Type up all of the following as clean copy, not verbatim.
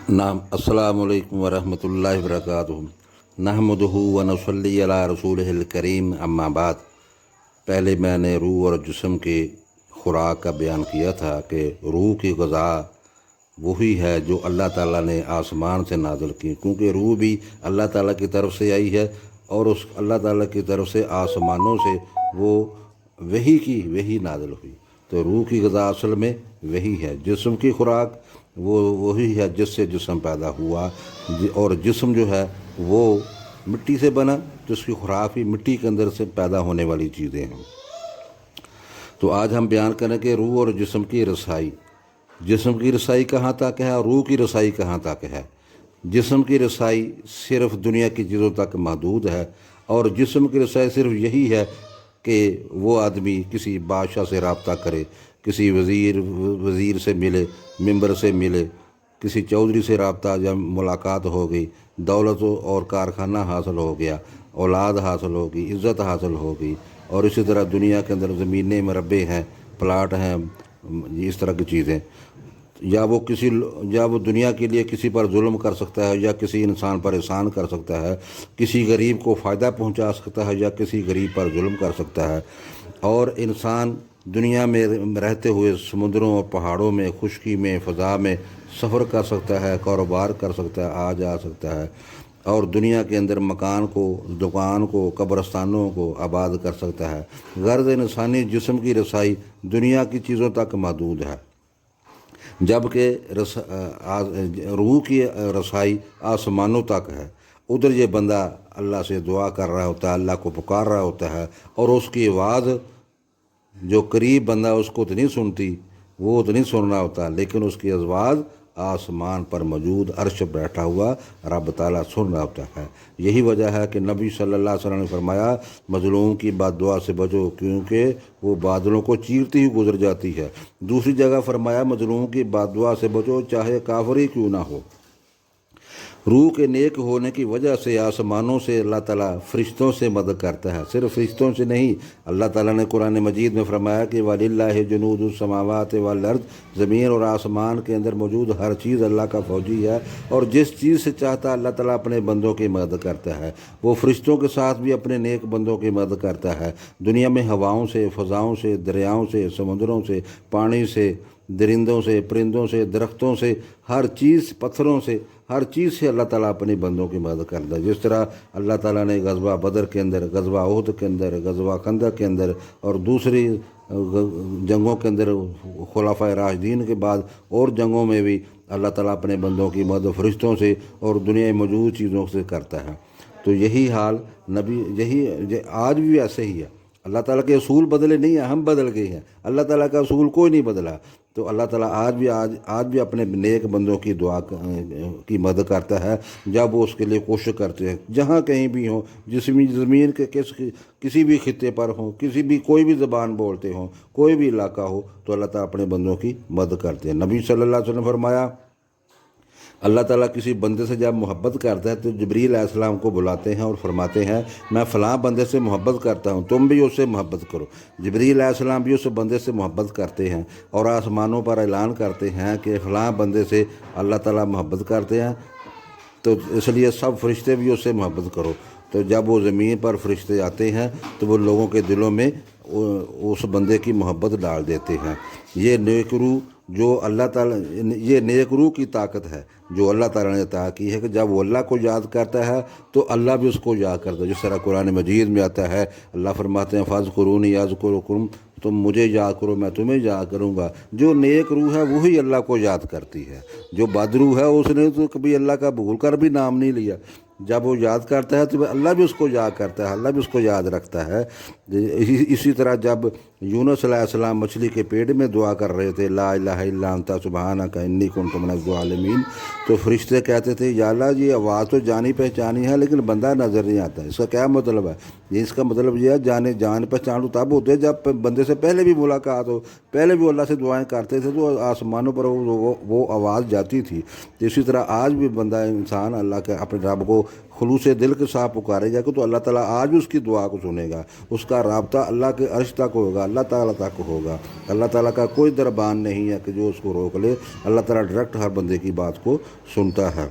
नाम अस्सलामु अलैकुम वरहमतुल्लाहि वबरकातुहू नहमदुहू व नसल्ली अला रसूलिहिल करीम अम्मा बाद। पहले मैंने रूह और जिस्म की खुराक का बयान किया था कि रूह की ग़िज़ा वही है जो अल्लाह ताला ने आसमान से नाज़िल की, क्योंकि रूह भी अल्लाह ताला की तरफ से आई है और उस अल्लाह ताला की तरफ से आसमानों से वो वही नाज़िल हुई। तो रूह की ग़िज़ा असल में वही है। जिस्म की खुराक वो वही है जिससे जिस्म पैदा हुआ, और जिस्म जो है वो मिट्टी से बना, तो उसकी खुराक भी मिट्टी के अंदर से पैदा होने वाली चीज़ें हैं। तो आज हम बयान करें कि रूह और जिस्म की रसाई। जिस्म की रसाई कहाँ तक है और रूह की रसाई कहाँ तक है। जिस्म की रसाई सिर्फ दुनिया की चीज़ों तक महदूद है, और जिस्म की रसाई सिर्फ यही है कि वो आदमी किसी बादशाह से रब्ता करे, किसी वज़ीर से मिले, मेंबर से मिले, किसी चौधरी से रब्ता या मुलाकात हो गई, दौलत और कारखाना हासिल हो गया, औलाद हासिल हो गई, इज़्ज़त हासिल हो गई। और इसी तरह दुनिया के अंदर ज़मीनें, मरबे हैं, प्लाट हैं, इस तरह की चीज़ें। या वो दुनिया के लिए किसी पर जुल्म कर सकता है, या किसी इंसान पर एहसान कर सकता है, किसी गरीब को फ़ायदा पहुंचा सकता है, या किसी गरीब पर जुल्म कर सकता है। और इंसान दुनिया में रहते हुए समुद्रों और पहाड़ों में, खुशकी में, फ़ज़ा में सफ़र कर सकता है, कारोबार कर सकता है, आ जा सकता है, और दुनिया के अंदर मकान को, दुकान को, कब्रस्तानों को आबाद कर सकता है। गर्ज़ इंसानी जिस्म की रसाई दुनिया की चीज़ों तक महदूद है, जबकि रूह की रसाई आसमानों तक है। उधर ये बंदा अल्लाह से दुआ कर रहा होता है, अल्लाह को पुकार रहा होता है, और उसकी आवाज़ जो करीब बंदा उसको तो नहीं सुनती, वो तो नहीं सुन रहा होता, लेकिन उसकी आवाज़ आसमान पर मौजूद अर्श बैठा हुआ रब ताला सुन रहा होता है। यही वजह है कि नबी सल्लल्लाहु अलैहि वसल्लम ने फरमाया, मजलूम की बद्दुआ से बचो, क्योंकि वो बादलों को चीरती ही गुजर जाती है। दूसरी जगह फरमाया, मजलूम की बद्दुआ से बचो चाहे काफिर ही क्यों ना हो। रूह के नेक होने की वजह से आसमानों से अल्लाह ताला फ़रिश्तों से मदद करता है। सिर्फ फ़रिश्तों से नहीं, अल्लाह ताला ने कुरान मजीद में फरमाया कि वलिल्लाहि जुनूदुस समावाति वल अर्ज़, ज़मीन और आसमान के अंदर मौजूद हर चीज़ अल्लाह का फौजी है, और जिस चीज़ से चाहता अल्लाह ताला अपने बंदों की मदद करता है। वो फ़रिश्तों के साथ भी अपने नेक बंदों की मदद करता है। दुनिया में हवाओं से, फ़ज़ाओं से, दरियाओं से, समुद्रों से, पानी से, दरिंदों से, परिंदों से, दरख्तों से, हर चीज़, पत्थरों से, हर चीज़ से अल्लाह ताला अपने बंदों की मदद करता है। जिस तरह अल्लाह ताला ने ग़ज़वा बदर के अंदर, ग़ज़वा उहद के अंदर, ग़ज़वा खंदक के अंदर और दूसरी जंगों के अंदर, खुलाफाए राशिदीन के बाद और जंगों में भी अल्लाह ताला अपने बंदों की मदद फ़रिश्तों से और दुनिया में मौजूद चीज़ों से करता है। तो यही हाल आज भी ऐसे ही है। अल्लाह ताला के असूल बदले नहीं है, हम बदल गए हैं। अल्लाह ताला का असूल कोई नहीं बदला। तो अल्लाह ताला आज भी अपने नेक बंदों की दुआ की मदद करता है, जब वो उसके लिए कोशिश करते हैं, जहाँ कहीं भी हों, ज़मीन के किसी भी खित्ते पर हों, कोई भी ज़बान बोलते हों, कोई भी इलाका हो, तो अल्लाह ताला अपने बंदों की मदद करते हैं। नबी सल्लल्लाहु अलैहि वसल्लम ने फरमाया, अल्लाह ताला किसी बंदे से जब मोहब्बत करता है तो जिब्रील अलैहिस्सलाम को बुलाते हैं और फरमाते हैं, मैं फ़लाँ बंदे से मोहब्बत करता हूँ, तुम भी उससे मोहब्बत करो। जिब्रील अलैहिस्सलाम भी उस बंदे से मोहब्बत करते हैं और आसमानों पर ऐलान करते हैं कि फ़लाँ बंदे से अल्लाह ताला मोहब्बत करते हैं, तो इसलिए सब फरिश्ते भी उससे मोहब्बत करो। तो जब वो ज़मीन पर फरिश्ते आते हैं तो वो लोगों के दिलों में उस बंदे की मोहब्बत डाल देते हैं। ये नेक रूह जो अल्लाह ताला, ये नेक रूह की ताकत है जो अल्लाह ताला ने अता की है कि जब वो अल्लाह को याद करता है तो अल्लाह भी उसको याद करता है। जिस तरह कुरान मजीद में आता है, अल्लाह फरमाते हैं, फ़ज़्कुरूनी यज़्कुरुकुम, तुम मुझे याद करो मैं तुम्हें याद करूँगा। जो नेक रूह है वही अल्लाह को याद करती है। जो बदरूह है उसने तो कभी अल्लाह का भूल कर भी नाम नहीं लिया। जब वो याद करता है तो अल्लाह भी उसको याद करता है, अल्लाह भी उसको याद रखता है। इसी तरह जब यूनुस अलैहिस्सलाम मछली के पेट में दुआ कर रहे थे, ला इलाहा इल्ला अंता सुब्हानका इन्नी कुन्तु मिनज़ ज़ालिमीन, तो फरिश्ते कहते थे, या अल्लाह ये आवाज़ तो जानी पहचानी है लेकिन बंदा नज़र नहीं आता। इसका क्या मतलब है? ये इसका मतलब ये है, जान पहचान तब होते हैं जब बंदे से पहले भी मुलाकात हो, पहले भी अल्लाह से दुआएं करते थे तो आसमानों पर वो आवाज़ जाती थी। तो इसी तरह आज भी बंदा, इंसान अल्लाह के अपने रब को خلوص دل کے ساتھ پکارے گا کہ تو اللہ تعالیٰ آج اس کی دعا کو سنے گا، اس کا رابطہ اللہ کے عرش تک ہوگا، اللہ تعالیٰ تک ہوگا۔ اللہ تعالیٰ کا کوئی دربان نہیں ہے کہ جو اس کو روک لے، اللہ تعالیٰ ڈائریکٹ ہر بندے کی بات کو سنتا ہے۔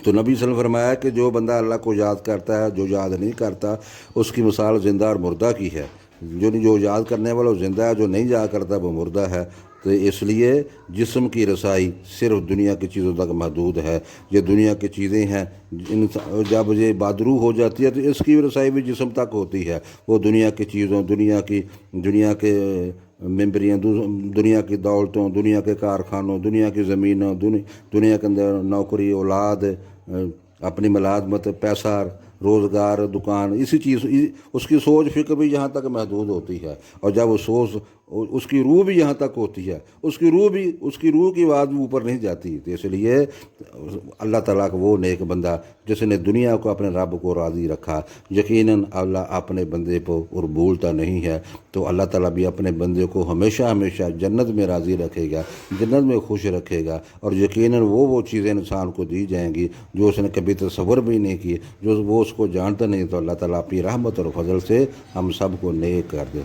تو نبی صلی اللہ علیہ وسلم فرمایا کہ جو بندہ اللہ کو یاد کرتا ہے، جو یاد نہیں کرتا، اس کی مثال زندہ اور مردہ کی ہے۔ جو یاد کرنے والا وہ زندہ ہے، جو نہیں یاد کرتا وہ مردہ ہے۔ تو اس لیے جسم کی رسائی صرف دنیا کی چیزوں تک محدود ہے۔ یہ دنیا کی چیزیں ہیں، جب یہ بادرو ہو جاتی ہے تو اس کی رسائی بھی جسم تک ہوتی ہے۔ وہ دنیا کی چیزوں، دنیا کے ممبریاں، دنیا کی دولتوں، دنیا کے کارخانوں، دنیا کی زمینوں، دنیا کے اندر نوکری، اولاد، اپنی ملازمت، پیسہ، روزگار، دکان، اسی چیز، اس کی سوچ فکر بھی یہاں تک محدود ہوتی ہے۔ اور جب وہ سوچ، اس کی روح بھی یہاں تک ہوتی ہے، اس کی روح کی آواز بھی اوپر نہیں جاتی۔ تو اس لیے اللہ تعالیٰ کا وہ نیک بندہ جس نے دنیا کو اپنے رب کو راضی رکھا، یقیناً اللہ اپنے بندے کو اور بھولتا نہیں ہے۔ تو اللہ تعالیٰ بھی اپنے بندے کو ہمیشہ ہمیشہ جنت میں راضی رکھے گا، جنت میں خوش رکھے گا، اور یقیناً وہ چیزیں انسان کو دی جائیں گی جو اس نے کبھی تصور بھی نہیں کی، جو وہ اس کو جانتا نہیں۔ تو اللہ تعالیٰ اپنی رحمت اور فضل سے ہم سب کو نیک کر دے۔